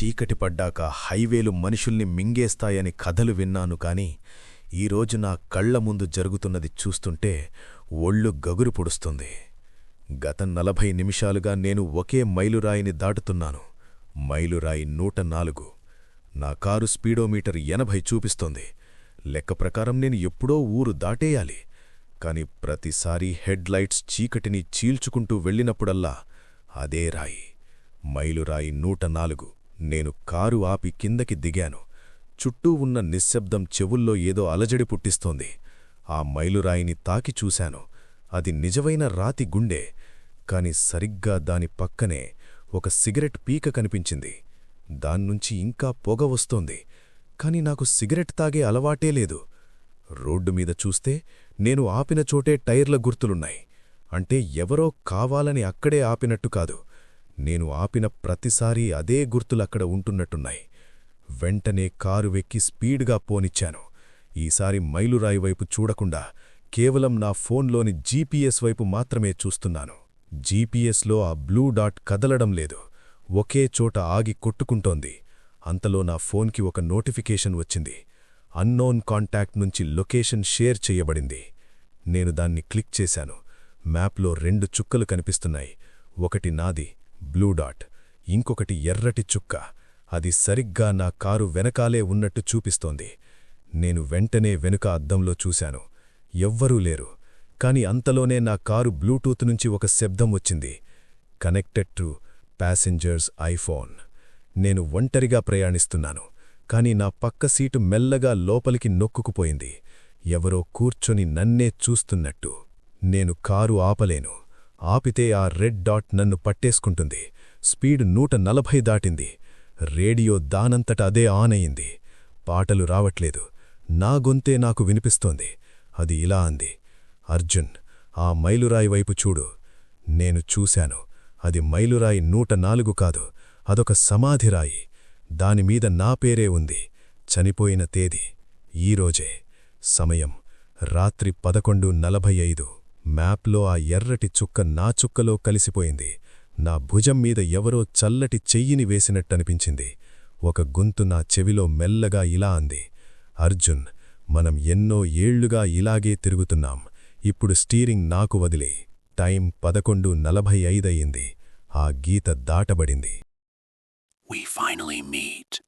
చీకటి పడ్డాక హైవేలు మనుషుల్ని మింగేస్తాయని కథలు విన్నాను కాని ఈరోజు నా కళ్ల ముందు జరుగుతున్నది చూస్తుంటే ఒళ్ళు గగురు పొడుస్తుంది. గత 40 నిమిషాలుగా నేను ఒకే మైలురాయిని దాటుతున్నాను. మైలురాయి 104. నా కారు స్పీడోమీటర్ 80 చూపిస్తోంది. లెక్క ప్రకారం నేను ఎప్పుడో ఊరు దాటేయాలి. కాని ప్రతిసారీ హెడ్ లైట్స్ చీకటిని చీల్చుకుంటూ వెళ్ళినప్పుడల్లా అదే రాయి, మైలురాయి 104. నేను కారు ఆపి కిందకి దిగాను. చుట్టూ ఉన్న నిశ్శబ్దం చెవుల్లో ఏదో అలజడి పుట్టిస్తోంది. ఆ మైలురాయిని తాకి చూశాను. అది నిజమైన రాతి గుండె. కాని సరిగ్గా దాని పక్కనే ఒక సిగరెట్ పీక కనిపించింది. దాన్నుంచి ఇంకా పొగ వస్తోంది. కాని నాకు సిగరెట్ తాగే అలవాటే లేదు. రోడ్డుమీద చూస్తే నేను ఆపిన చోటే టైర్ల గుర్తులున్నాయి. అంటే ఎవరో కావాలని అక్కడే ఆపినట్టు కాదు. నేను ఆపిన ప్రతిసారీ అదే గుర్తులక్కడ ఉంటున్నట్టున్నాయి. వెంటనే కారు వెక్కి స్పీడ్గా పోనిచ్చాను. ఈసారి మైలురాయి వైపు చూడకుండా కేవలం నా ఫోన్లోని జీపీఎస్ వైపు మాత్రమే చూస్తున్నాను. జీపీఎస్లో ఆ బ్లూ డాట్ కదలడం లేదు. ఒకే చోట ఆగి కొట్టుకుంటోంది. అంతలో నా ఫోన్కి ఒక నోటిఫికేషన్ వచ్చింది. అన్నోన్ కాంటాక్ట్ నుంచి లొకేషన్ షేర్ చెయ్యబడింది. నేను దాన్ని క్లిక్ చేశాను. మ్యాప్లో 2 చుక్కలు కనిపిస్తున్నాయి. ఒకటి నాది, బ్లూ డాట్, ఇంకొకటి ఎర్రటి చుక్క. అది సరిగ్గా నా కారు వెనకాలే ఉన్నట్టు చూపిస్తోంది. నేను వెంటనే వెనుక అద్దంలో చూశాను. ఎవ్వరూ లేరు. కాని అంతలోనే నా కారు బ్లూటూత్ నుంచి ఒక శబ్దం వచ్చింది. Connected to passengers iPhone. నేను ఒంటరిగా ప్రయాణిస్తున్నాను. కాని నా పక్క సీటు మెల్లగా లోపలికి నొక్కుకుపోయింది. ఎవరో కూర్చొని నన్నే చూస్తున్నట్టు. నేను కారు ఆపలేను. ఆపితే ఆ రెడ్ డాట్ నన్ను పట్టేసుకుంటుంది. స్పీడ్ 140 దాటింది. రేడియో దానంతట అదే ఆన్ అయింది. పాటలు రావట్లేదు. నా గొంతే నాకు వినిపిస్తోంది. అది ఇలా అంది, అర్జున్, ఆ మైలురాయి వైపు చూడు. నేను చూశాను. అది మైలురాయి 104 కాదు, అదొక సమాధిరాయి. దానిమీద నా పేరే ఉంది. చనిపోయిన తేదీ ఈరోజే. సమయం రాత్రి 11:45. మ్యాప్లో ఆ ఎర్రటి చుక్క నా చుక్కలో కలిసిపోయింది. నా భుజం మీద ఎవరో చల్లటి చెయ్యిని వేసినట్టనిపించింది. ఒక గొంతు నా చెవిలో మెల్లగా ఇలా అంది, అర్జున్, మనం ఎన్నో ఏళ్లుగా ఇలాగే తిరుగుతున్నాం. ఇప్పుడు స్టీరింగ్ నాకు వదిలే. టైం 11:45 అయింది. ఆ గీత దాటబడింది. We finally meet.